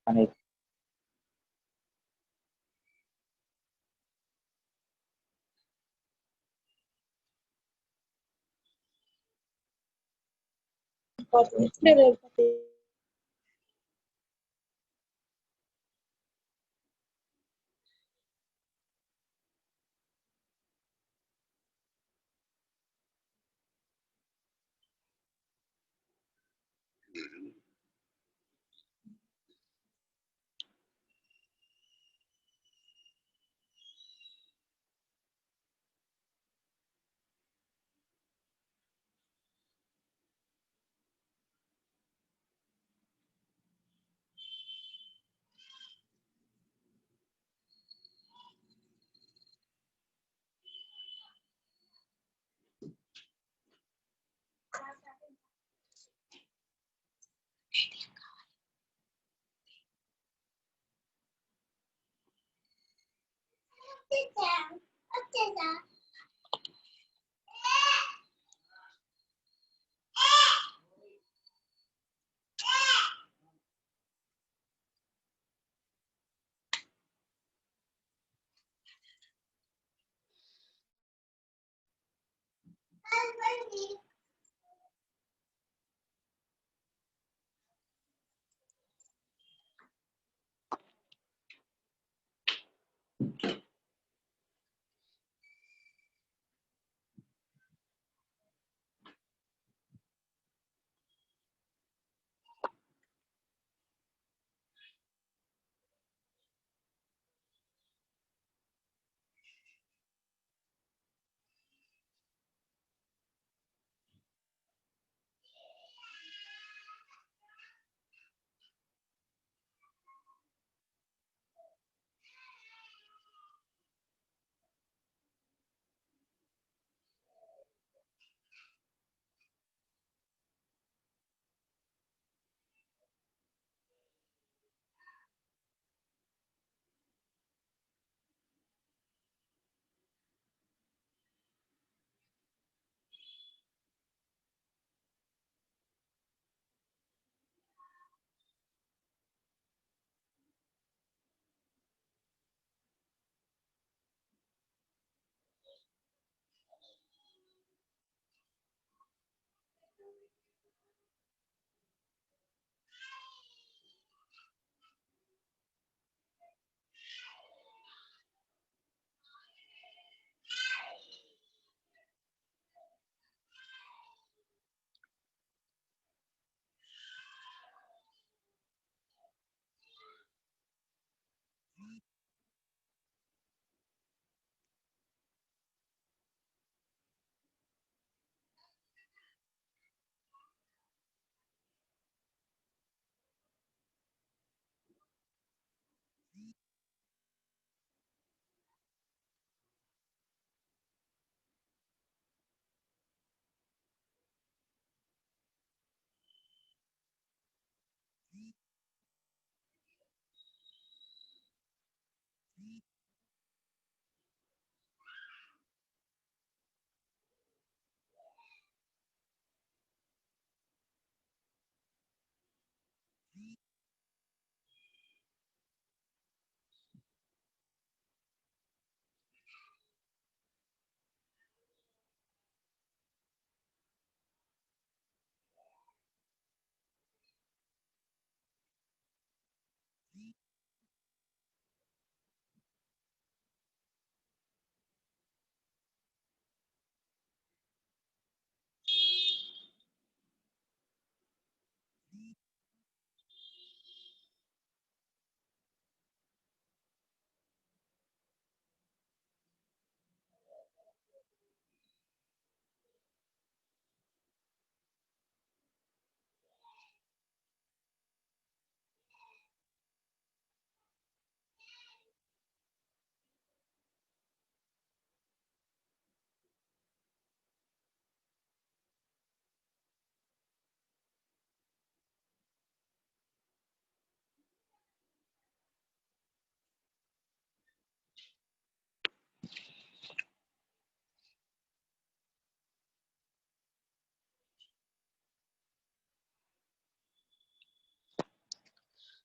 Aneh.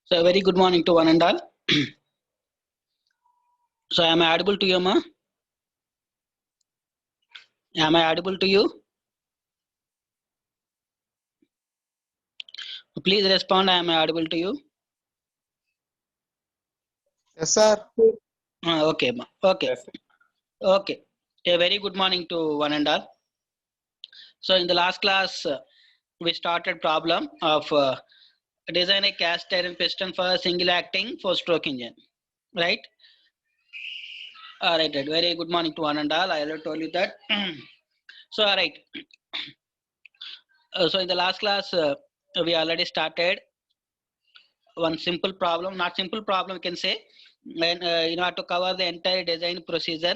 So a very good morning to one and all. So am I audible to you, ma? Am I audible to you? Please respond. Am I audible to you? Yes, sir. Okay, ma. Okay. Yes. Okay. A very good morning to one and all. So in the last class, we started problem of design a cast iron piston for single acting four-stroke engine, right? All right. Very good morning to one and all. I already told you that. So all right. So in the last class, we already started one simple problem, not simple problem, we can say. And in order to cover the entire design procedure,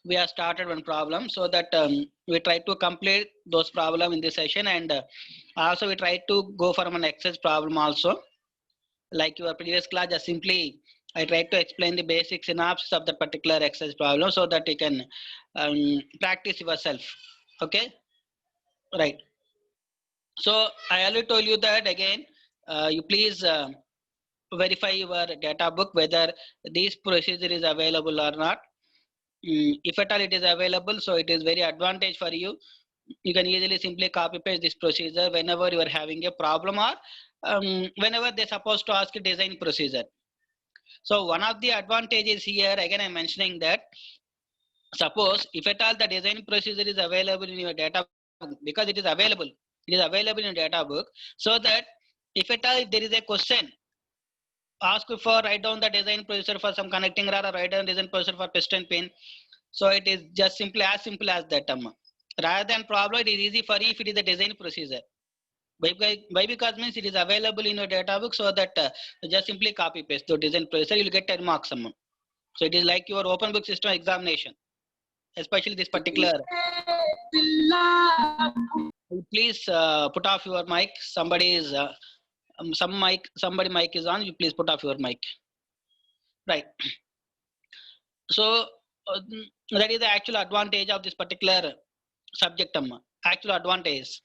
we have started one problem so that we try to complete those problem in this session, and also we try to go for an exercise problem also. Like your previous class, just simply I tried to explain the basic synopsis of the particular exercise problem so that you can practice yourself. Okay, right. So I already told you that again. You please verify your data book whether this procedure is available or not. If at all it is available, so it is very advantage for you. You can easily simply copy paste this procedure whenever you are having a problem, or whenever they're supposed to ask a design procedure. So one of the advantages here, again I'm mentioning that, suppose if at all the design procedure is available in your data book, because it is available in your data book, so that if at all if there is a question, ask for write down the design procedure for some connecting rod, or write down design procedure for piston pin. So it is just simple as that. Rather than problem, it is easy for you if it is a design procedure. Why because means it is available in your data book, so that just simply copy paste the design procedure, you will get 10 marks. So it is like your open book system examination, especially this particular. Please put off your mic. Somebody is somebody mic is on. You please put off your mic. Right. So that is the actual advantage of this particular subject. Actual advantage.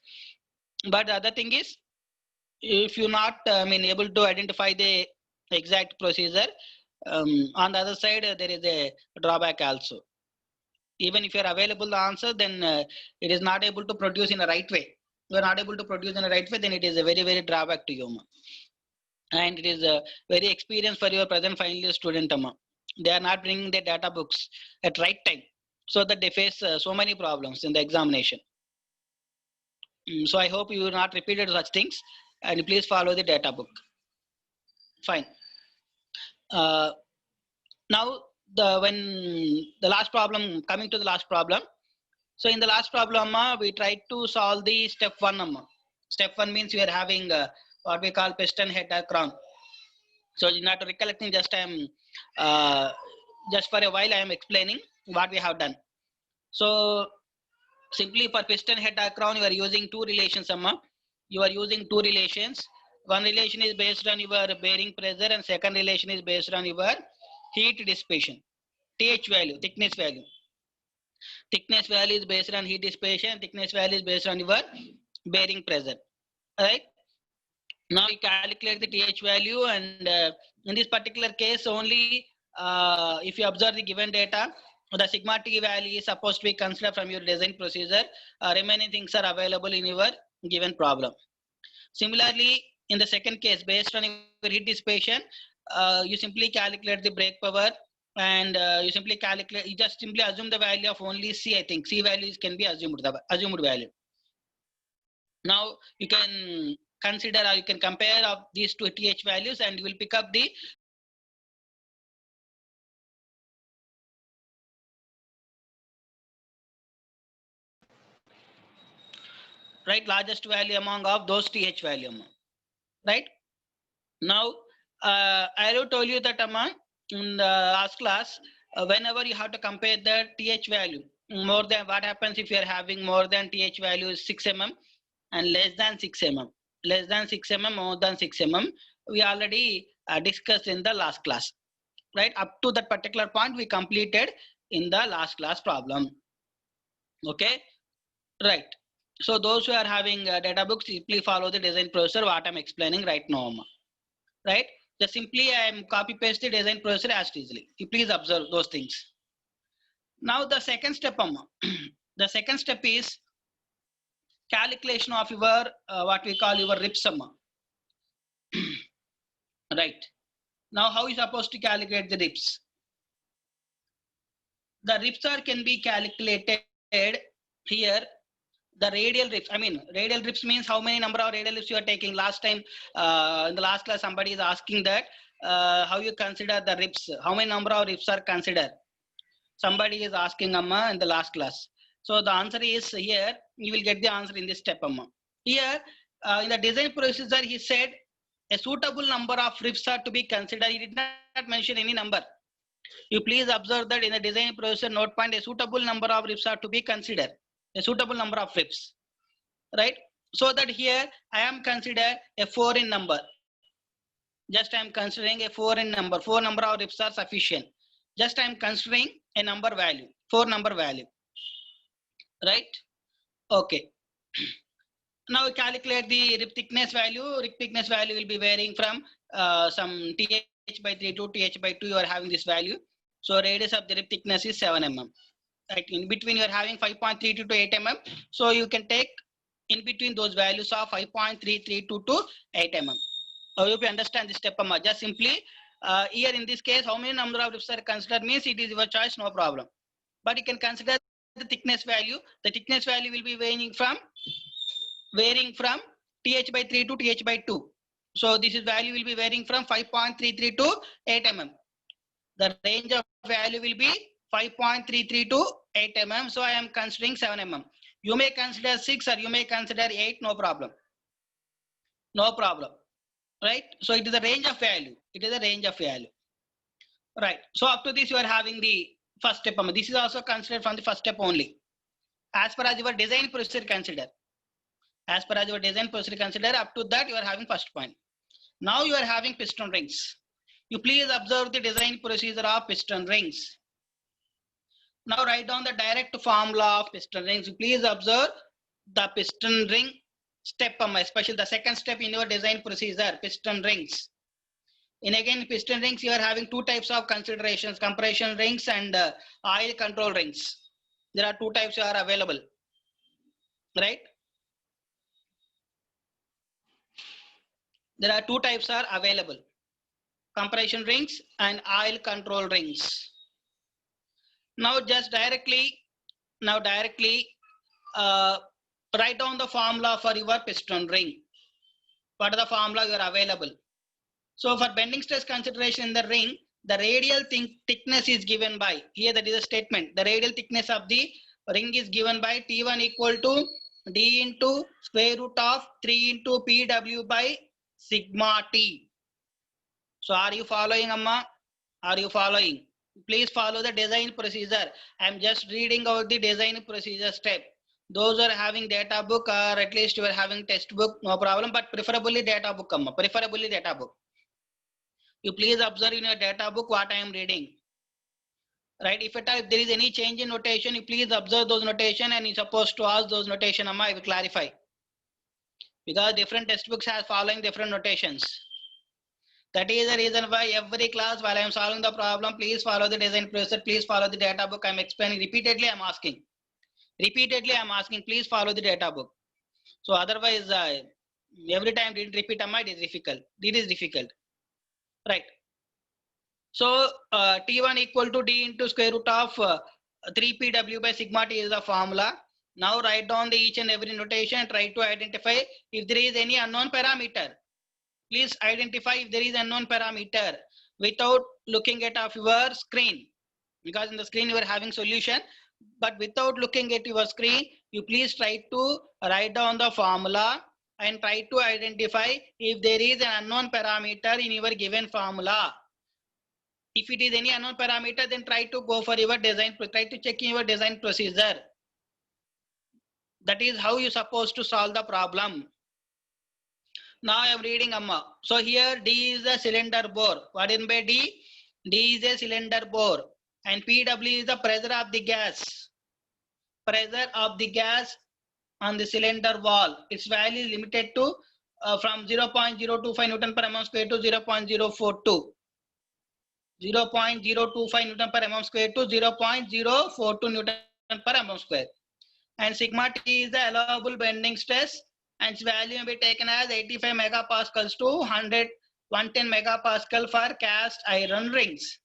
But the other thing is, if you're not able to identify the exact procedure, on the other side there is a drawback also. Even if you're available the answer, then it is not able to produce in a right way. You're not able to produce in a right way, then it is a very drawback to you. And it is very experience for your present final year student. They are not bringing their data books at right time, so that they face so many problems in the examination. So I hope you will not repeat such things, and please follow the data book. Fine. Now when the last problem, coming to the last problem. So in the last problem, we tried to solve the step one. Step one means we are having what we call piston head or crown. So in order to recollecting, just I am just for a while I am explaining what we have done. So simply for piston head or crown, you are using two relations. You are using two relations. One relation is based on your bearing pressure, and second relation is based on your heat dissipation, TH value, thickness value. Thickness value is based on heat dissipation. Thickness value is based on your bearing pressure. Right. Now you calculate the TH value, and in this particular case only, if you observe the given data, the sigma T value is supposed to be considered from your design procedure. Remaining things are available in your given problem. Similarly, in the second case, based on your heat dissipation, you simply calculate the brake power, and you just simply assume the value of only C. I think C values can be assumed value. Now you can consider, or you can compare of these two TH values, and you will pick up the largest value among of those TH value. Right. Now I have told you that in the last class, whenever you have to compare the TH value, more than, what happens if you are having more than TH value is 6 mm and less than 6 mm, more than 6 mm, we already discussed in the last class. Right, up to that particular point we completed in the last class problem. Okay, right. So those who are having data books, simply follow the design procedure what I'm explaining right now. right? Just simply I am copy paste the design procedure as easily. You please observe those things. Now the second step, the second step is calculation of your what we call your RIP sum. Right. Now how is supposed to calculate the RIPs? The RIPs can be calculated here. The radial RIPs, I mean radial RIPs means how many number of radial RIPs you are taking. Last time in the last class somebody is asking that how you consider the RIPs, how many number of RIPs are considered. Somebody is asking Amma in the last class. So the answer is here, you will get the answer in this step Amma. Here in the design procedure he said a suitable number of RIPs are to be considered. He did not mention any number. You please observe that in the design procedure note point a suitable number of RIPs are to be considered. A suitable number of RIPs. Right? So that here I am consider a 4 in number. Just I am considering a 4 in number. 4 number of RIPs are sufficient. Just I am considering a number value, 4 number value. Right? Okay. Now calculate the RIP thickness value. RIP thickness value will be varying from some TH by 3 to TH by 2. You are having this value. So radius of the RIP thickness is 7 mm. Right? In between you are having 5.32 to 8 mm. So you can take in between those values of 5.332 to 8 mm. I hope you understand this step. Just simply here in this case, how many number of RIPs are considered means it is your choice, no problem. But you can consider the thickness value. The thickness value will be varying from TH by 3 to TH by 2. So this is value will be varying from 5.33 to 8 mm. The range of value will be 5.33 to 8 mm. So I am considering 7 mm. You may consider 6 or you may consider 8, no problem. No problem. Right? So it is a range of value. It is a range of value. Right. So up to this you are having the first step. This is also considered from the first step only. As per as your design procedure consider. As per as your design procedure consider, up to that you are having first point. Now you are having piston rings. You please observe the design procedure of piston rings. Now write down the direct formula of piston rings. You please observe the piston ring step, especially the second step in your design procedure, piston rings. In again piston rings, you are having two types of considerations, compression rings and oil control rings. There are two types are available, right? There are two types are available, compression rings and oil control rings. Now just directly write down the formula for your piston ring. What are the formula you are available? So for bending stress consideration in the ring, the radial thickness is given by, here that is a statement, the radial thickness of the ring is given by T1 equal to D into square root of 3 into PW by sigma T. So are you following, Amma? Are you following? Please follow the design procedure. I am just reading out the design procedure step. Those are having data book or at least you are having textbook, no problem, but preferably data book, Amma. Preferably data book. You please observe in your data book what I am reading. Right? If there is any change in notation, you please observe those notation and you're supposed to ask those notation, Amma, I will clarify. Because different textbooks have following different notations. That is the reason why every class while I am solving the problem, please follow the design procedure, please follow the data book. I am explaining repeatedly, I am asking. Repeatedly, I am asking, please follow the data book. So otherwise, every time didn't repeat, Amma, it is difficult. It is difficult. Right. So T1 equal to D into square root of 3PW by sigma T is the formula. Now write down the each and every notation and try to identify if there is any unknown parameter. Please identify if there is unknown parameter without looking at of your screen. Because in the screen you are having solution, but without looking at your screen, you please try to write down the formula and try to identify if there is an unknown parameter in your given formula. If it is any unknown parameter, then try to go for your design, try to check in your design procedure. That is how you supposed to solve the problem. Now I am reading, Amma. So here D is a cylinder bore. What in by D? D is a cylinder bore. And PW is the pressure of the gas. Pressure of the gas on the cylinder wall. Its value is limited to from 0.025 Newton per mm square to 0.042. 0.025 Newton per mm square to 0.042 Newton per mm square. And sigma T is the allowable bending stress, and its value may be taken as 85 megapascals to 110 megapascal for cast iron rings.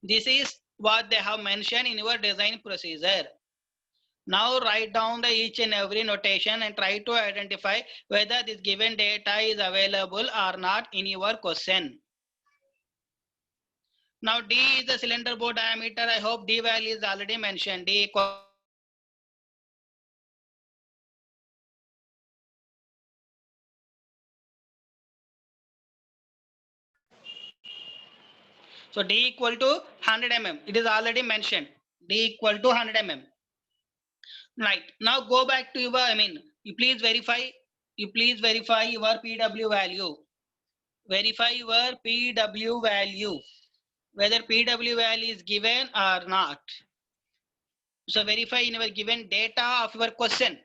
This is what they have mentioned in your design procedure. Now write down the each and every notation and try to identify whether this given data is available or not in your question. Now D is the cylinder bore diameter. I hope D value is already mentioned. D equal. So D equal to 100 mm. It is already mentioned. D equal to 100 mm. Right. Now go back to your, you please verify your PW value. Verify your PW value, whether PW value is given or not. So verify in your given data of your question.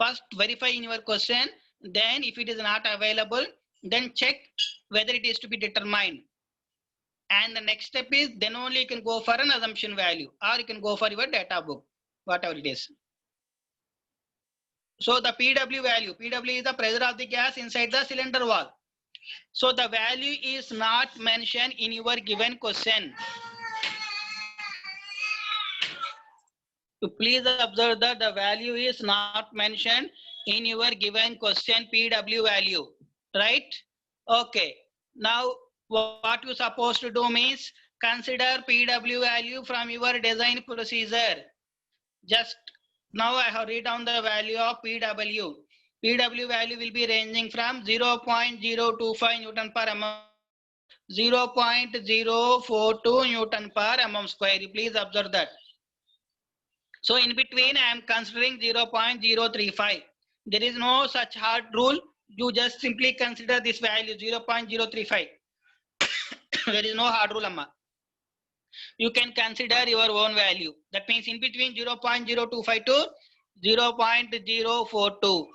First verify in your question, then if it is not available, then check whether it is to be determined. And the next step is then only you can go for an assumption value, or you can go for your data book, whatever it is. So the PW value, PW is the pressure of the gas inside the cylinder wall. So the value is not mentioned in your given question. So please observe that the value is not mentioned in your given question PW value, right? Okay. Now what you supposed to do means consider PW value from your design procedure. Just now I have written down the value of PW. PW value will be ranging from 0.025 Newton per mm, 0.042 Newton per mm square. Please observe that. So in between I am considering 0.035. There is no such hard rule. You just simply consider this value 0.035. There is no hard rule, Amma. You can consider your own value. That means in between 0.025 to 0.042.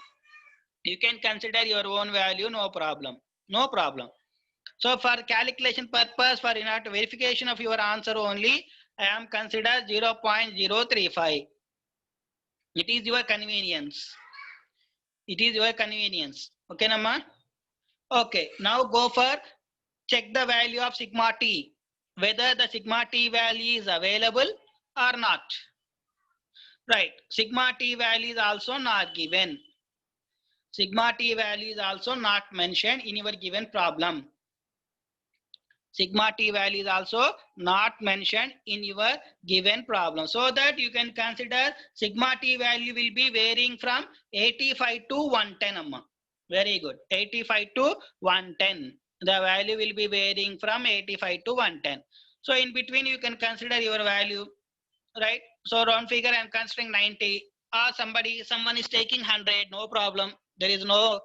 You can consider your own value, no problem. No problem. So for calculation purpose, for verification of your answer only, I am consider 0.035. It is your convenience. It is your convenience. Okay, Namma? Okay, now go for check the value of sigma T, whether the sigma T value is available or not. Right, sigma T value is also not given. Sigma T value is also not mentioned in your given problem. Sigma T value is also not mentioned in your given problem. So that you can consider sigma T value will be varying from 85 to 110. Amma. Very good. 85 to 110. The value will be varying from 85 to 110. So in between you can consider your value, right? So round figure I am considering 90, or someone is taking 100, no problem. There is no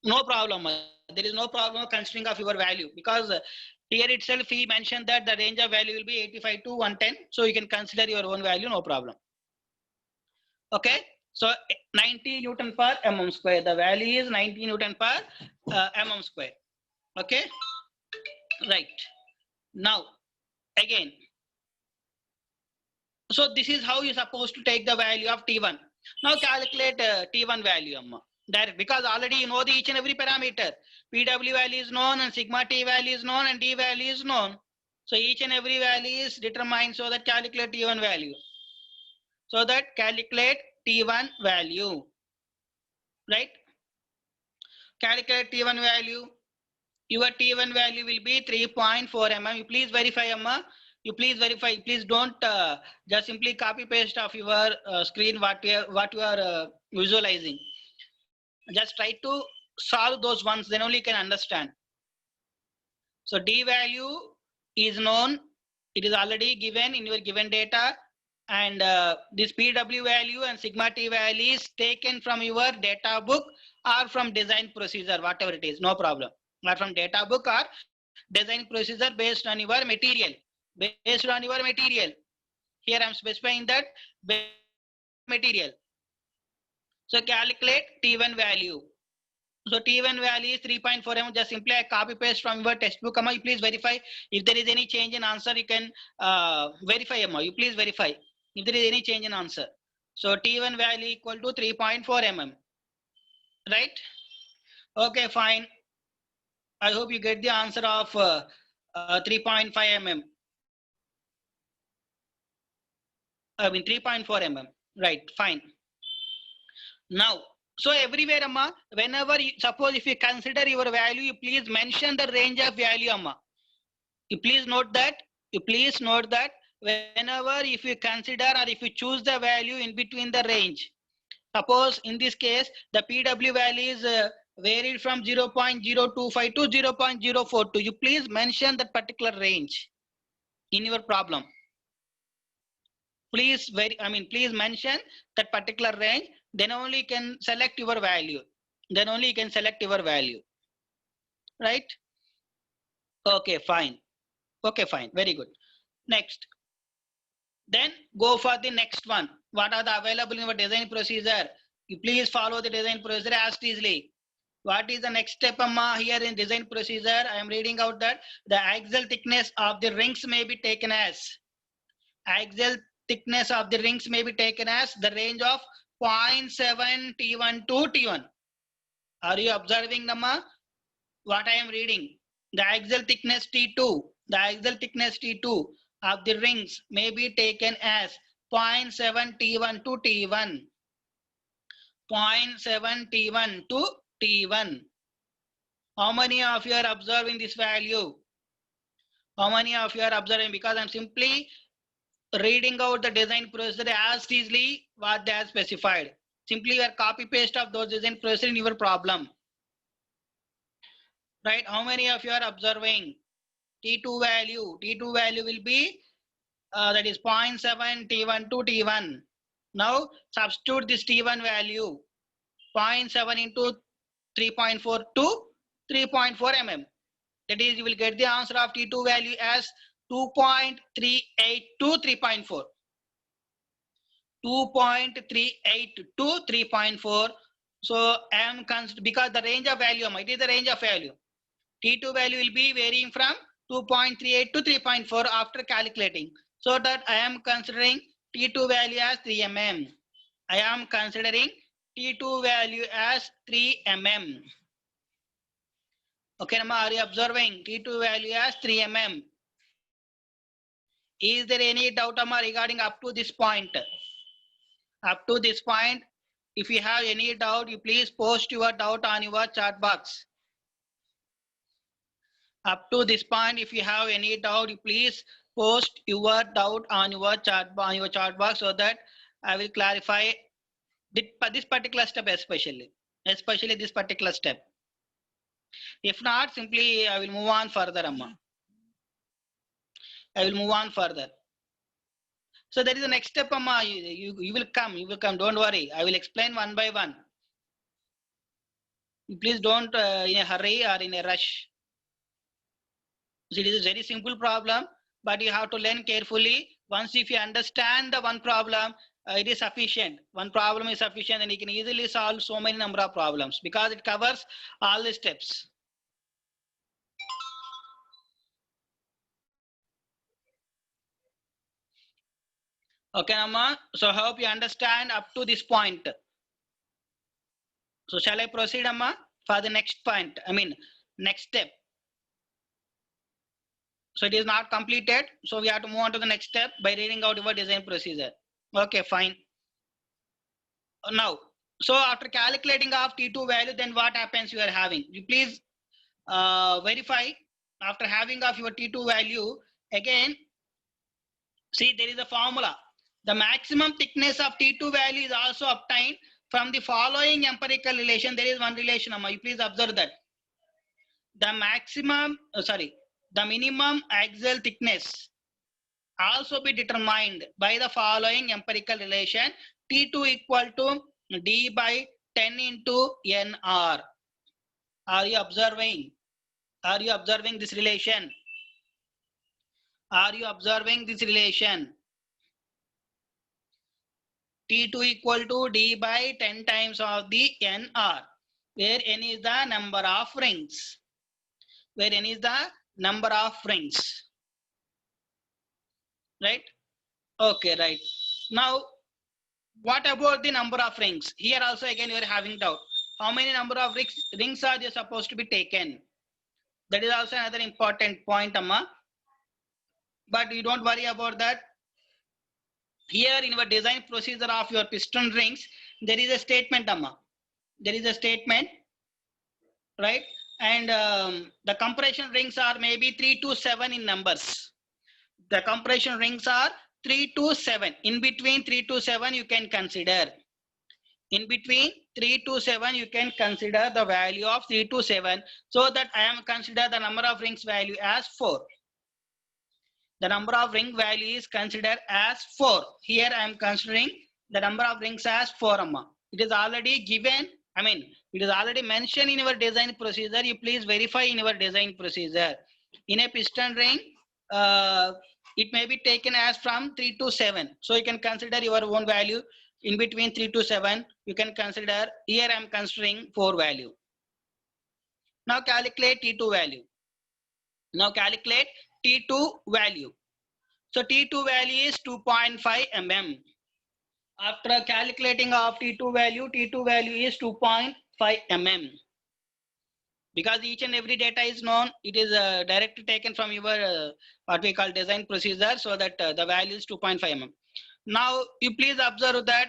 problem. There is no problem considering of your value, because here itself he mentioned that the range of value will be 85 to 110. So you can consider your own value, no problem. Okay. So 90 Newton per mm square. The value is 90 Newton per mm square. Okay. Right. Now again. So this is how you're supposed to take the value of T1. Now calculate T1 value, Amma. Direct, because already you know the each and every parameter. PW value is known and sigma T value is known and D value is known. So each and every value is determined, so that calculate T1 value. So that calculate T1 value. Right? Calculate T1 value. Your T1 value will be 3.4 mm. You please verify, Amma. You please verify. Please don't just simply copy paste of your screen what you are visualizing. Just try to solve those ones, then only you can understand. So D value is known. It is already given in your given data, and this PW value and sigma T value is taken from your data book or from design procedure, whatever it is, no problem. Or from data book or design procedure based on your material. Based on your material. Here I am specifying that material. So calculate T1 value. So T1 value is 3.4 mm. Just simply I copy paste from your textbook. You please verify if there is any change in answer. You can verify. You please verify if there is any change in answer. So T1 value equal to 3.4 mm. Right? Okay, fine. I hope you get the answer of 3.5 mm. I mean 3.4 mm. Right, fine. Now, so everywhere, Amma, whenever you, suppose if you consider your value, you please mention the range of value, Amma. You please note that. You please note that whenever if you consider or if you choose the value in between the range. Suppose in this case, the PW value is varied from 0.025 to 0.042. You please mention that particular range in your problem. Please please mention that particular range, then only you can select your value. Then only you can select your value. Right? Okay, fine. Okay, fine. Very good. Next. Then go for the next one. What are the available in our design procedure? You please follow the design procedure as easily. What is the next step, Amma? Here in design procedure, I am reading out that the axial thickness of the rings may be taken as axial thickness of the rings may be taken as the range of 0.7 T1 to T1. Are you observing, Amma? What I am reading? The axial thickness T2, the axial thickness T2 of the rings may be taken as 0.7 T1 to T1. 0.7 T1 to T1. How many of you are observing this value? How many of you are observing? Because I'm simply reading out the design procedure as easily what they have specified. Simply you are copy paste of those design procedure in your problem. Right? How many of you are observing? T2 value. T2 value will be that is 0.7 T1 to T1. Now substitute this T1 value 0.7 into 3.4 to 3.4 mm. That is, you will get the answer of T2 value as 2.38 to 3.4. 2.38 to 3.4. So M because the range of value, it is the range of value. T2 value will be varying from 2.38 to 3.4 after calculating. So that I am considering T2 value as 3 mm. I am considering T2 value as 3 mm. Okay, Nama, are you observing T2 value as 3 mm? Is there any doubt, Amma, regarding up to this point? Up to this point, if you have any doubt, you please post your doubt on your chat box. Up to this point, if you have any doubt, you please post your doubt on your chat box so that I will clarify this particular step, especially this particular step. If not, simply I will move on further, Amma. I will move on further. So that is the next step, Amma. You will come. You will come. Don't worry. I will explain one by one. Please don't in a hurry or in a rush. So it is a very simple problem, but you have to learn carefully. Once if you understand the one problem, it is sufficient. One problem is sufficient, and you can easily solve so many number of problems because it covers all the steps. Okay, Amma. So I hope you understand up to this point. So shall I proceed, Amma, for the next point? Next step. So it is not completed. So we have to move on to the next step by reading out your design procedure. Okay, fine. Now, so after calculating of T2 value, then what happens you are having? You please verify after having of your T2 value. Again, see there is a formula. The maximum thickness of T2 value is also obtained from the following empirical relation. There is one relation, Amma. You please observe that. The minimum axial thickness also be determined by the following empirical relation. T2 equal to D by 10 into NR. Are you observing? Are you observing this relation? Are you observing this relation? T2 equal to D by 10 times of the NR, where N is the number of rings. Where N is the number of rings. Right? Okay, right. Now, what about the number of rings? Here also again you are having doubt. How many number of rings are they supposed to be taken? That is also another important point, Amma. But you don't worry about that. Here in our design procedure of your piston rings, there is a statement, Amma. There is a statement, right? And the compression rings are maybe 3 to 7 in numbers. The compression rings are 3 to 7. In between 3 to 7, you can consider. In between 3 to 7, you can consider the value of 3 to 7. So that I am consider the number of rings value as 4. The number of ring value is considered as 4. Here I am considering the number of rings as 4, Amma. It is already given, it is already mentioned in your design procedure. You please verify in your design procedure. In a piston ring, it may be taken as from 3 to 7. So you can consider your own value. In between 3 to 7, you can consider, here I am considering 4 value. Now calculate T2 value. Now calculate T2 value. So T2 value is 2.5 mm. After calculating of T2 value is 2.5 mm. Because each and every data is known, it is directly taken from your what we call design procedure, so that the value is 2.5 mm. Now you please observe that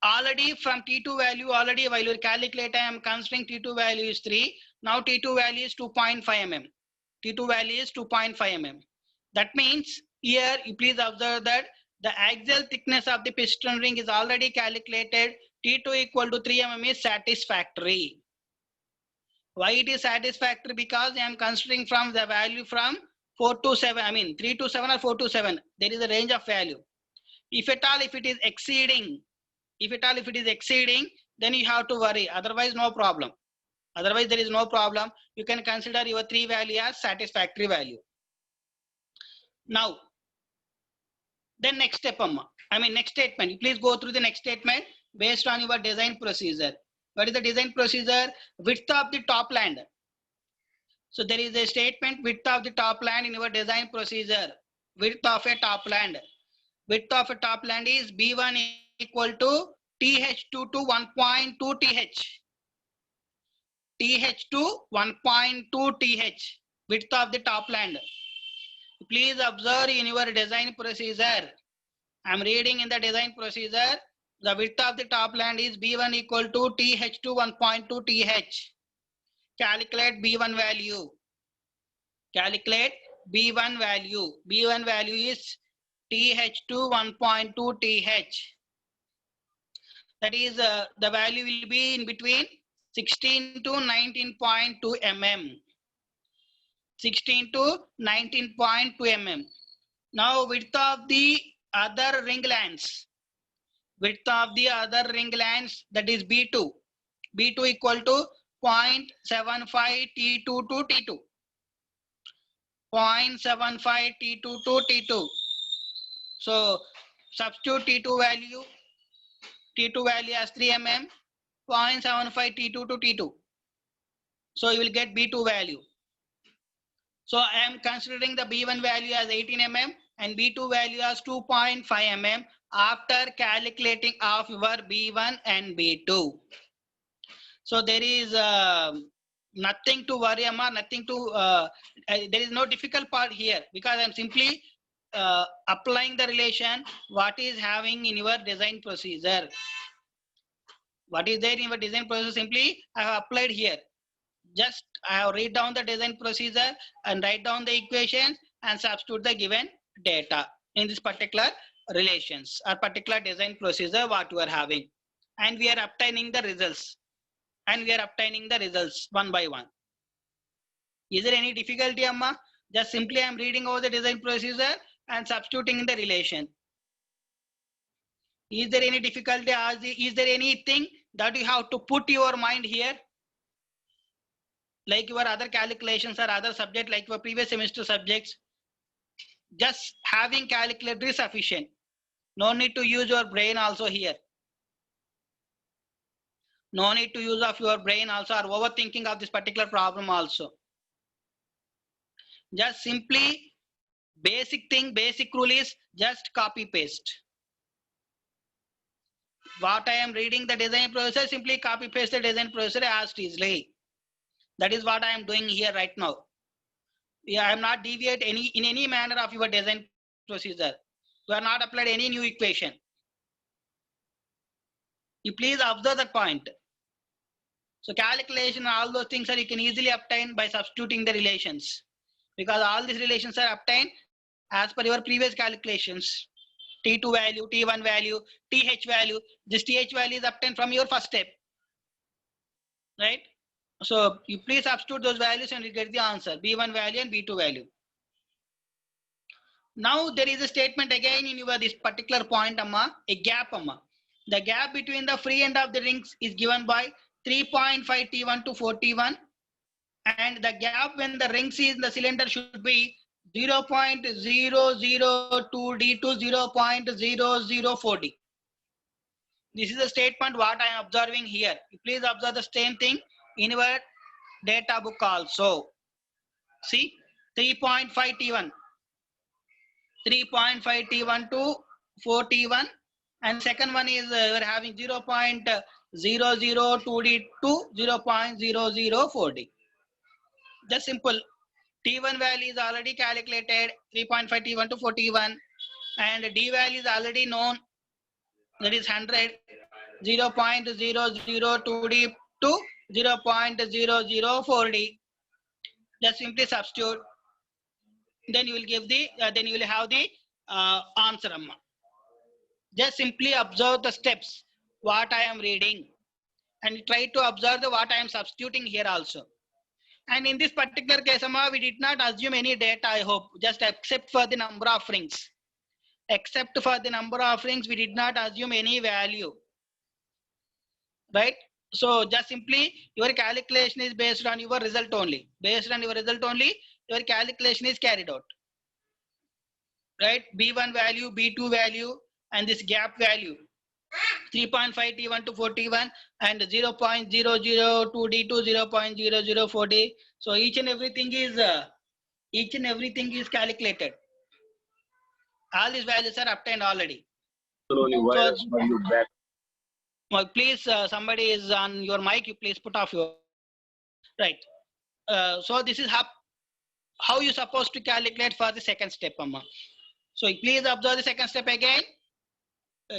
already from T2 value, already while you calculate, I am considering T2 value is 3. Now T2 value is 2.5 mm. T2 value is 2.5 mm. That means here you please observe that the axial thickness of the piston ring is already calculated. T2 equal to 3 mm is satisfactory. Why it is satisfactory? Because I am considering from the value from 4 to 7, 3 to 7 or 4 to 7. There is a range of value. If at all, if it is exceeding, then you have to worry. Otherwise, no problem. Otherwise, there is no problem. You can consider your 3 value as satisfactory value. Now, then next step, next statement. You please go through the next statement based on your design procedure. What is the design procedure? Width of the top land. So there is a statement, width of the top land in your design procedure. Width of a top land. Width of a top land is B1 equal to TH2 to 1.2 TH. TH to 1.2 TH. Width of the top land. Please observe in your design procedure. I am reading in the design procedure. The width of the top land is B1 equal to TH to 1.2 TH. Calculate B1 value. Calculate B1 value. B1 value is TH to 1.2 TH. That is the value will be in between 16 to 19.2 mm. 16 to 19.2 mm. Now width of the other ring lands. Width of the other ring lands, that is B2. B2 equal to 0.75 T2 to T2. 0.75 T2 to T2. So substitute T2 value as 3 mm. 0.75 T2 to T2. So you will get B2 value. So I am considering the B1 value as 18 mm and B2 value as 2.5 mm after calculating of your B1 and B2. So there is nothing to worry about, nothing to, there is no difficult part here, because I am simply applying the relation what is having in your design procedure. What is there in your design procedure, simply I have applied here. Just I have read down the design procedure and write down the equations and substitute the given data in this particular relations or particular design procedure what you are having, and we are obtaining the results. One by one. Is there any difficulty, Amma? Just simply I am reading over the design procedure and substituting in the relation. Is there any difficulty? Is there anything that you have to put your mind here? Like your other calculations or other subject, like your previous semester subjects, just having calculator is sufficient. No need to use your brain also here. No need to use of your brain also or overthinking of this particular problem also. Just simply basic thing, basic rule is just copy paste. What I am reading the design process, simply copy paste the design process as easily. That is what I am doing here right now. Yeah, I am not deviate in any manner of your design procedure. We are not applied any new equation. You please observe that point. So calculation, all those things are you can easily obtain by substituting the relations, because all these relations are obtained as per your previous calculations. T2 value, T1 value, TH value. This TH value is obtained from your first step, right? So you please substitute those values and you get the answer, B1 value and B2 value. Now there is a statement again in your this particular point, amma, a gap, amma. The gap between the free end of the rings is given by 3.5 T1 to 4 T1, and the gap when the rings is in the cylinder should be 0.002D to 0.004D. This is a statement what I am observing here. Please observe the same thing in your data book also. See, 3.5 T1. 3.5 T1 to 4 T1, and second one is we are having 0.002D to 0.004D. Just simple. T1 value is already calculated, 3.5 T1 to 4 T1, and D value is already known, that is 100, 0.002D to 0.004D. Just simply substitute. Then you will give the then you will have the answer, amma. Just simply observe the steps what I am reading and try to observe the what I am substituting here also. And in this particular case, amma, we did not assume any data, I hope, just except for the number of rings. Except for the number of rings, we did not assume any value, right? So just simply your calculation is based on your result only. Based on your result only, your calculation is carried out, right? B1 value, B2 value, and this gap value 3.5 T1 to 4 T1 and 0.002D to 0.004D. So each and everything is calculated. All these values are obtained already. So, please, somebody is on your mic. You please put off your right. So this is how you supposed to calculate for the second step, amma. So please observe the second step again.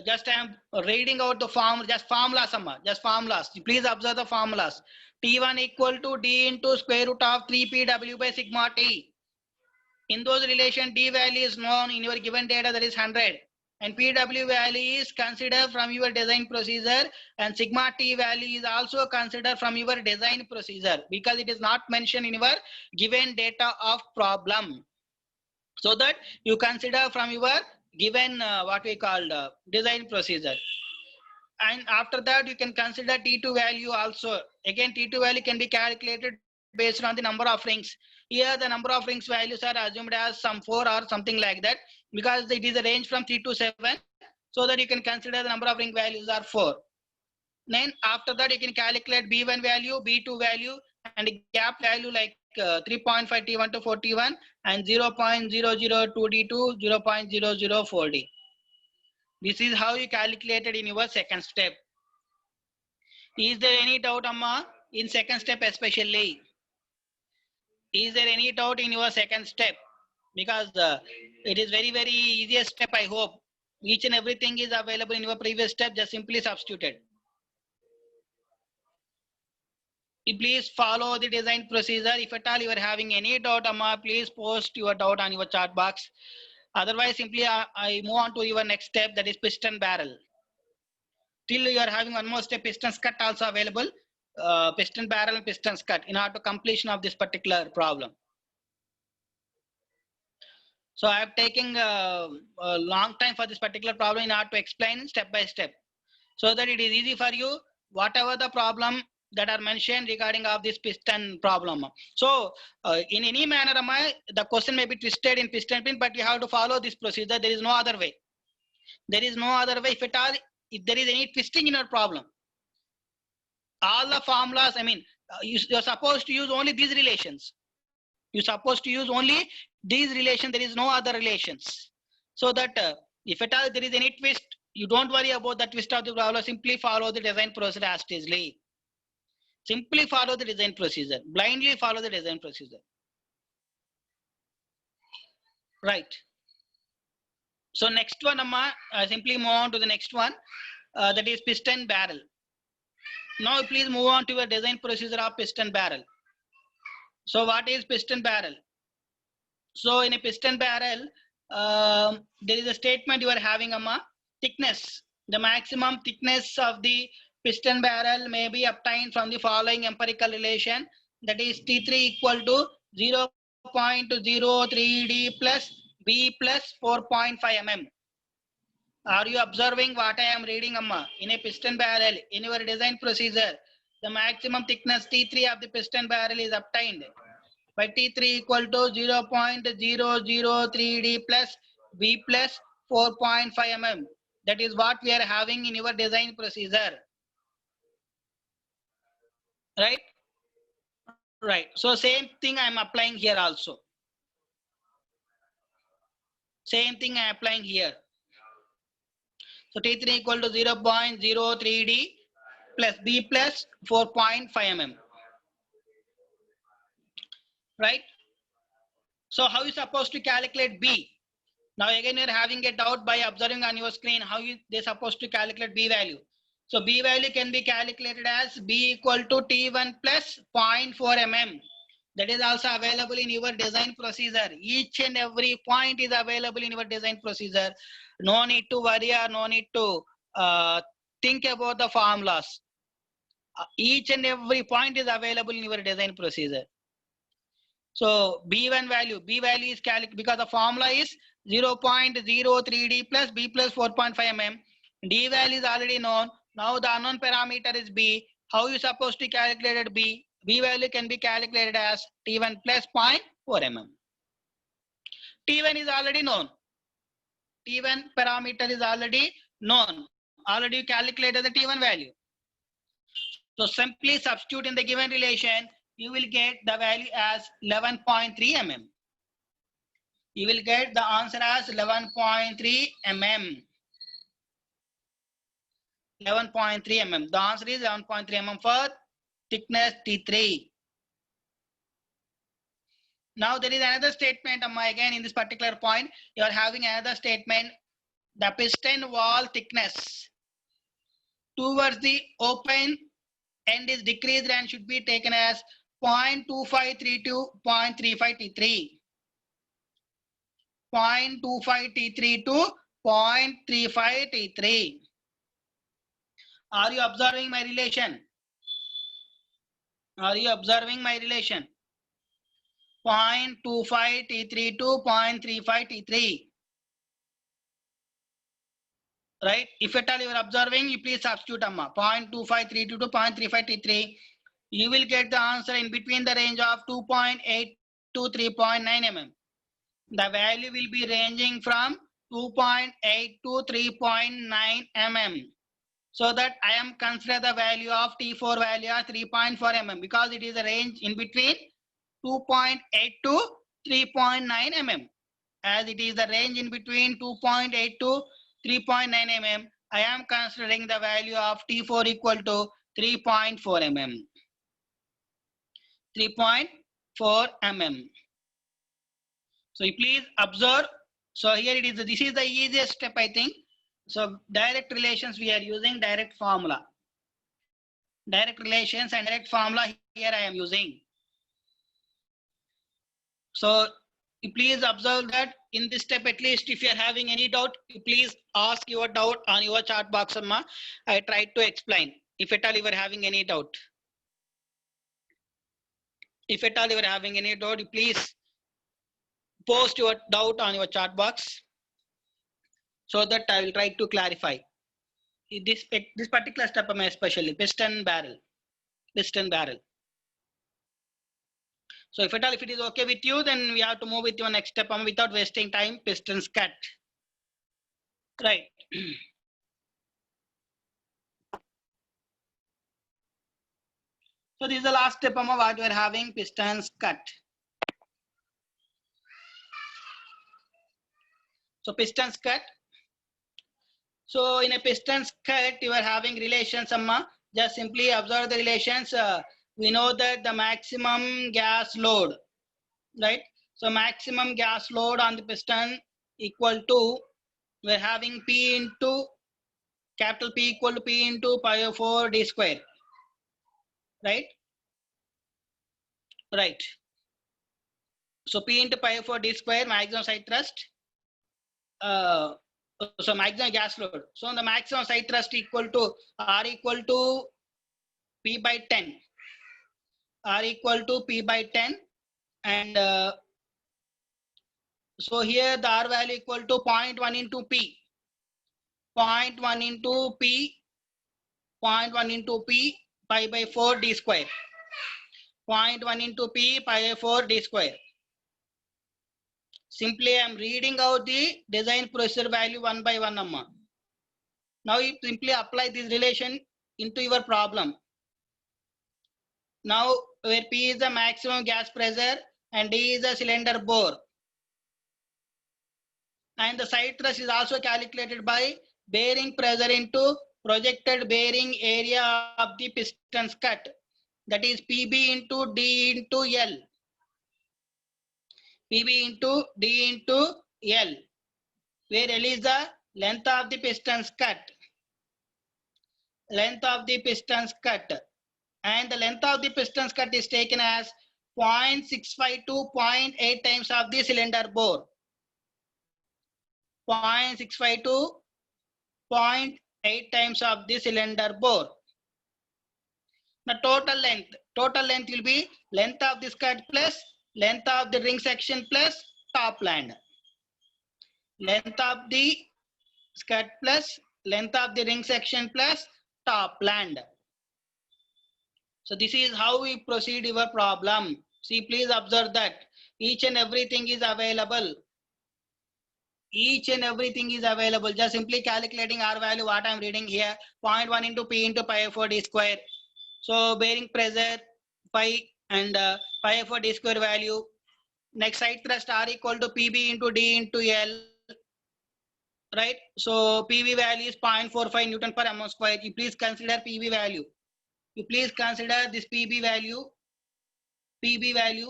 Just I am reading out the form, just formulas, amma. Just formulas. Please observe the formulas. T1 equal to D into square root of 3PW by sigma T. In those relation, D value is known in your given data, that is 100. And PW value is considered from your design procedure, and sigma T value is also considered from your design procedure because it is not mentioned in your given data of problem. So that you consider from your given what we call design procedure. And after that, you can consider T2 value also. Again, T2 value can be calculated based on the number of rings. Here, the number of rings values are assumed as some 4 or something like that, because it is a range from 3 to 7. So that you can consider the number of ring values are 4. Then after that, you can calculate B1 value, B2 value, and gap value like 3.5 T1 to 4 T1 and 0.002D to 0.004D. This is how you calculated in your second step. Is there any doubt, amma, in second step especially? Is there any doubt in your second step? Because it is very, very easiest step, I hope. Each and everything is available in your previous step, just simply substituted. Please follow the design procedure. If at all you are having any doubt, amma, please post your doubt on your chat box. Otherwise, simply I move on to your next step, that is piston barrel. Till you are having one more step, piston cut also available. Piston barrel and piston cut in order to completion of this particular problem. So I am taking a long time for this particular problem in order to explain step by step, so that it is easy for you, whatever the problem that are mentioned regarding of this piston problem. So in any manner, the question may be twisted in piston pin, but you have to follow this procedure. There is no other way. There is no other way. If at all, if there is any twisting in your problem, all the formulas, I mean, you're supposed to use only these relations. You're supposed to use only these relations. There is no other relations. So that if at all there is any twist, you don't worry about the twist of the problem. Simply follow the design procedure as easily. Simply follow the design procedure. Blindly follow the design procedure. Right. So next one, Amma, simply move on to the next one. That is piston barrel. Now please move on to your design procedure of piston barrel. So what is piston barrel? So in a piston barrel, there is a statement you are having, Amma, thickness. The maximum thickness of the piston barrel may be obtained from the following empirical relation, that is T3 equal to 0.03D plus B plus 4.5 mm. Are you observing what I am reading, Amma? In a piston barrel, in your design procedure, the maximum thickness T3 of the piston barrel is obtained by T3 equal to 0.003D plus B plus 4.5 mm. That is what we are having in your design procedure. Right? Right. So same thing I am applying here also. Same thing I am applying here. So T3 equal to 0.03D plus B plus 4.5 mm. Right? So how you supposed to calculate B? Now again you're having a doubt by observing on your screen how they're supposed to calculate B value. So B value can be calculated as B equal to T1 plus 0.4 mm. That is also available in your design procedure. Each and every point is available in your design procedure. No need to worry or no need to think about the formulas. Each and every point is available in your design procedure. So B1 value, B value is calculated because the formula is 0.03D plus B plus 4.5 mm. D value is already known. Now the unknown parameter is B. How you supposed to calculate B? B value can be calculated as T1 plus 0.4 mm. T1 is already known. T1 parameter is already known. Already you calculated the T1 value. So simply substitute in the given relation, you will get the value as 11.3 mm. You will get the answer as 11.3 mm. 11.3 mm. The answer is 11.3 mm for thickness T3. Now there is another statement, again in this particular point, you are having another statement. The piston wall thickness towards the open end is decreased and should be taken as 0.2532 to 0.35 T3. 0.25 T3 to 0.35 T3. Are you observing my relation? Are you observing my relation? 0.25 T3 to 0.35 T3. Right? If at all you are observing, you please substitute, Amma. 0.2532 to 0.35 T3. You will get the answer in between the range of 2.8 to 3.9 mm. The value will be ranging from 2.8 to 3.9 mm. So that I am consider the value of T4 value as 3.4 mm because it is a range in between 2.8 to 3.9 mm. As it is the range in between 2.8 to 3.9 mm, I am considering the value of T4 equal to 3.4 mm. 3.4 mm. So you please observe. So here it is. This is the easiest step, I think. So direct relations we are using direct formula. Direct relations and direct formula here I am using. So you please observe that in this step, at least if you are having any doubt, you please ask your doubt on your chat box, Amma. I tried to explain. If at all you are having any doubt. If at all you are having any doubt, you please post your doubt on your chat box so that I will try to clarify. This particular step, especially piston barrel. So if at all, if it is okay with you, then we have to move with your next step without wasting time. Pistons cut. Right. So this is the last step of what we are having, pistons cut. So pistons cut. So in a pistons cut, you are having relations, Amma. Just simply observe the relations. We know that the maximum gas load, right? So maximum gas load on the piston equal to, we're having P into capital P equal to P into pi over 4 d square, right? Right. So P into pi over 4 d square, maximum side thrust. So maximum gas load. So the maximum side thrust equal to R equal to P by 10. R equal to P by 10. And so here the R value equal to 0.1 into P. 0.1 into P. 0.1 into P pi by 4 d square. 0.1 into P pi by 4 d square. Simply I am reading out the design procedure value one by one, Amma. Now you simply apply this relation into your problem. Now where P is the maximum gas pressure and D is the cylinder bore. And the side thrust is also calculated by bearing pressure into projected bearing area of the pistons cut. That is PB into D into L. PB into D into L. Where L is the length of the pistons cut. Length of the pistons cut. And the length of the pistons cut is taken as 0.65 to 0.8 times of the cylinder bore. 0.65 to 0.8 times of the cylinder bore. The total length will be length of the skirt plus length of the ring section plus top land. Length of the skirt plus length of the ring section plus top land. So this is how we proceed your problem. See, please observe that each and everything is available. Each and everything is available. Just simply calculating R value, what I am reading here, 0.1 into P into pi over d square. So bearing pressure pi and pi over d square value. Next side thrust R equal to PB into D into L. Right. So PV value is 0.45 Newton per mm square. You please consider PV value. You please consider this PB value. PB value.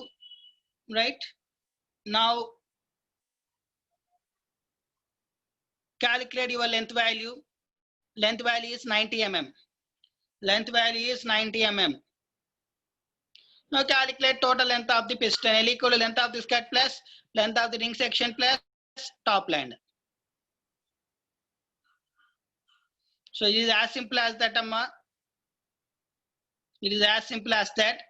Right. Now calculate your length value. Length value is 90 mm. Length value is 90 mm. Now calculate total length of the piston. L equal to length of the skirt plus length of the ring section plus top land. So it is as simple as that, Amma. It is as simple as that.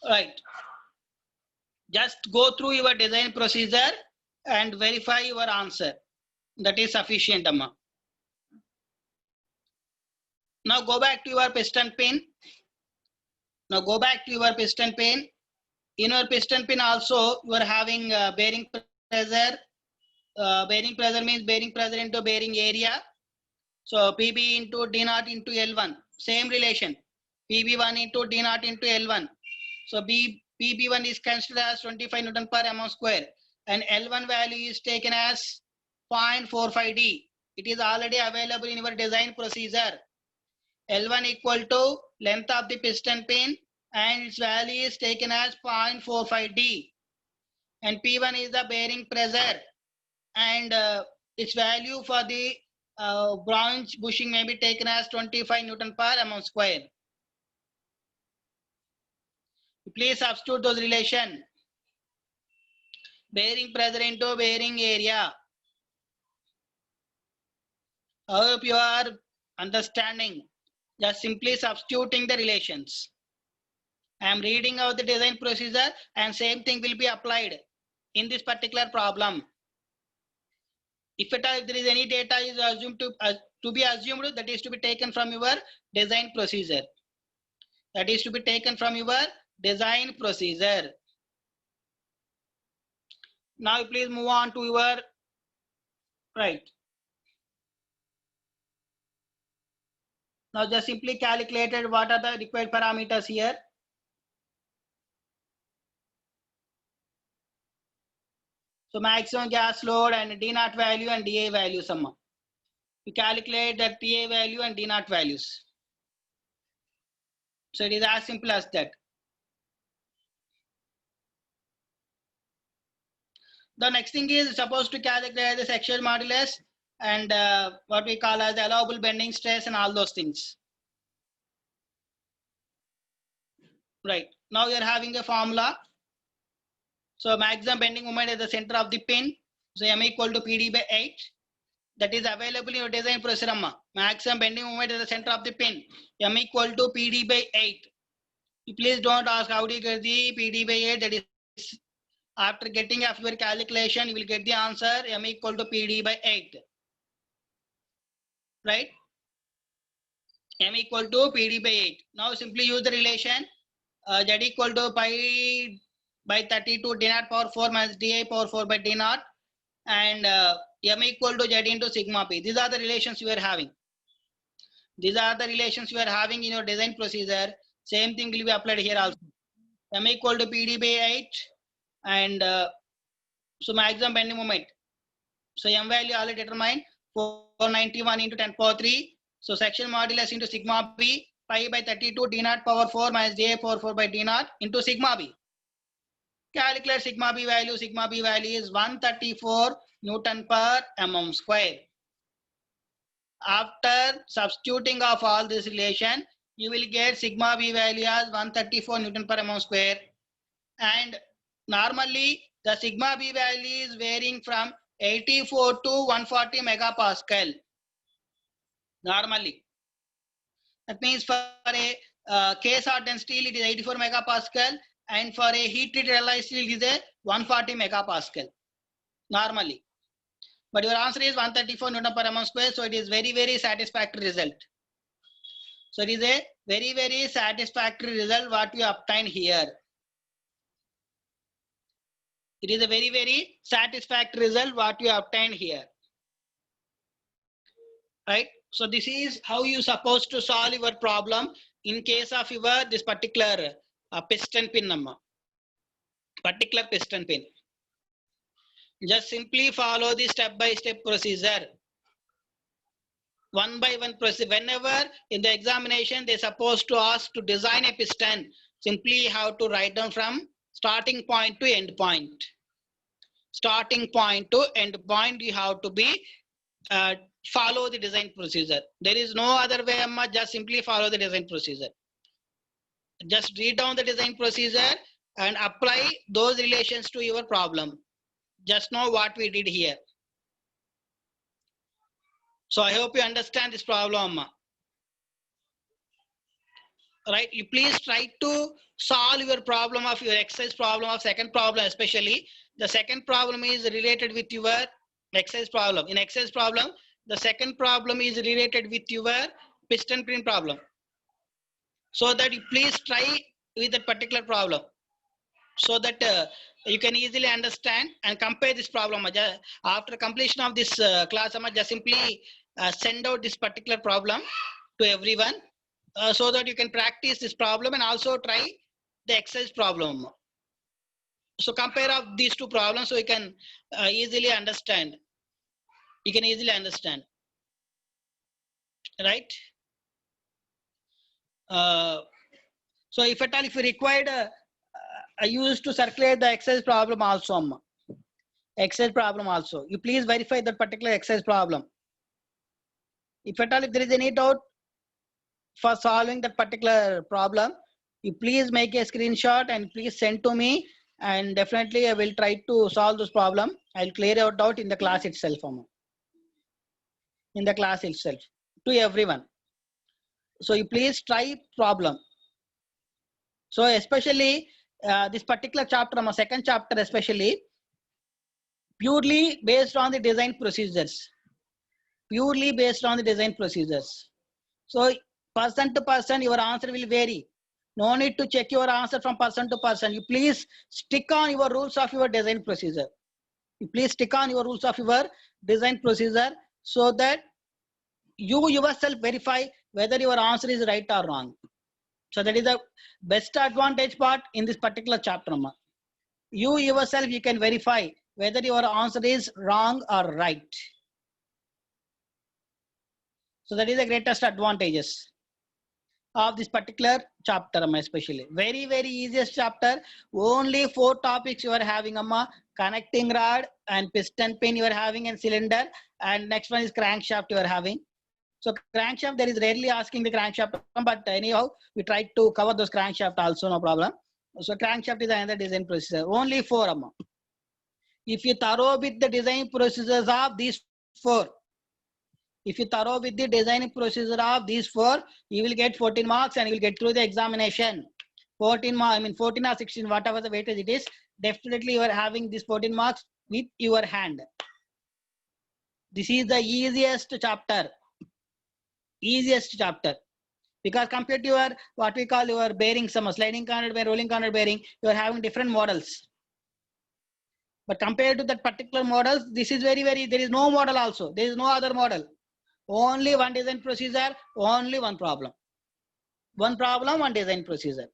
Right. Just go through your design procedure and verify your answer. That is sufficient, Amma. Now go back to your piston pin. Now go back to your piston pin. In your piston pin also you are having bearing pressure. Bearing pressure means bearing pressure into bearing area. So PB into D naught into L1. Same relation. PB1 into D naught into L1. So PB1 is considered as 25 Newton per mm square. And L1 value is taken as 0.45 D. It is already available in your design procedure. L1 equal to length of the piston pin and its value is taken as 0.45 D. And P1 is the bearing pressure and its value for the branch bushing may be taken as 25 Newton per mm square. Please substitute those relation. Bearing pressure into bearing area. I hope you are understanding. Just simply substituting the relations. I am reading out the design procedure and same thing will be applied in this particular problem. If there is any data is assumed to be assumed, that is to be taken from your design procedure. That is to be taken from your design procedure. Now please move on to your right. Now just simply calculated what are the required parameters here. So maximum gas load and D naught value and DA value sum. You calculate the TA value and D naught values. So it is as simple as that. The next thing is supposed to calculate the Excel modulus and what we call as allowable bending stress and all those things. Right. Now you are having a formula. So maximum bending moment at the center of the pin. So M equal to PD by 8. That is available in your design procedure. Maximum bending moment at the center of the pin. M equal to PD by 8. You please don't ask how do you get the PD by 8. That is after getting of your calculation, you will get the answer M equal to PD by 8. Right? M equal to PD by 8. Now simply use the relation Z equal to pi by 32 D naught power 4 minus DA power 4 by D naught and M equal to Z into sigma P. These are the relations you are having. These are the relations you are having in your design procedure. Same thing will be applied here also. M equal to PD by 8 and so maximum bending moment. So M value already determined 491 into 10 power 3. So section modulus into sigma B pi by 32 D naught power 4 minus DA power 4 by D naught into sigma B. Calculate sigma B value. Sigma B value is 134 Newton per mm square. After substituting of all this relation, you will get sigma B value as 134 Newton per mm square. And normally the sigma B value is varying from 84 to 140 megapascal. Normally. That means for a case hardened steel, it is 84 megapascal, and for a heat treated alloy steel, it is a 140 megapascal. Normally. But your answer is 134 Newton per mm square, so it is very, very satisfactory result. So it is a very, very satisfactory result what we obtained here. It is a very, very satisfactory result what we obtained here. Right? So this is how you supposed to solve your problem in case of your this particular piston pin number. Particular piston pin. Just simply follow the step-by-step procedure. One by one procedure. Whenever in the examination they're supposed to ask to design a piston, simply have to write down from starting point to end point. Starting point to end point, you have to be follow the design procedure. There is no other way, Amma, just simply follow the design procedure. Just read down the design procedure and apply those relations to your problem. Just know what we did here. So I hope you understand this problem, Amma. Right? You please try to solve your problem of your exercise problem of second problem, especially. The second problem is related with your exercise problem. In exercise problem, the second problem is related with your piston pin problem. So that you please try with that particular problem. So that you can easily understand and compare this problem. After completion of this class, just simply send out this particular problem to everyone so that you can practice this problem and also try the exercise problem. So compare of these two problems so you can easily understand. You can easily understand. Right? So if at all, if you required, I used to circulate the exercise problem also. Exercise problem also. You please verify that particular exercise problem. If at all, if there is any doubt for solving that particular problem, you please make a screenshot and please send to me, and definitely I will try to solve this problem. I'll clear out doubt in the class itself. In the class itself to everyone. So you please try problem. So especially this particular chapter, my second chapter especially, purely based on the design procedures. Purely based on the design procedures. So person to person, your answer will vary. No need to check your answer from person to person. You please stick on your rules of your design procedure. Please stick on your rules of your design procedure so that you yourself verify whether your answer is right or wrong. So that is the best advantage part in this particular chapter. You yourself, you can verify whether your answer is wrong or right. So that is the greatest advantages of this particular chapter, especially. Very, very easiest chapter. Only 4 topics you are having, connecting rod and piston pin you are having, and cylinder, and next one is crankshaft you are having. So crankshaft, there is rarely asking the crankshaft, but anyhow, we try to cover those crankshaft also, no problem. So crankshaft is another design procedure. Only 4, If you thorough with the design procedures of these 4, if you thorough with the design procedure of these 4, you will get 14 marks and you will get through the examination. 14 marks, 14 or 16, whatever the weightage it is, definitely you are having this 14 marks with your hand. This is the easiest chapter. Easiest chapter. Because compared to your, what we call your bearing, some sliding corner bearing, rolling corner bearing, you are having different models. But compared to that particular models, this is very, very, there is no model also. There is no other model. Only one design procedure, only one problem. One problem, one design procedure.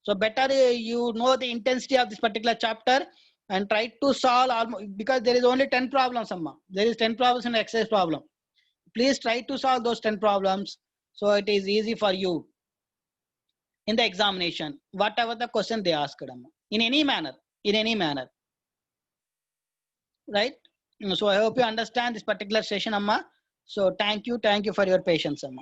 So better you know the intensity of this particular chapter and try to solve almost, because there is only 10 problems. There is 10 problems in exercise problem. Please try to solve those 10 problems so it is easy for you in the examination, whatever the question they asked, in any manner, right? So I hope you understand this particular session, Amma. So thank you for your patience, Amma.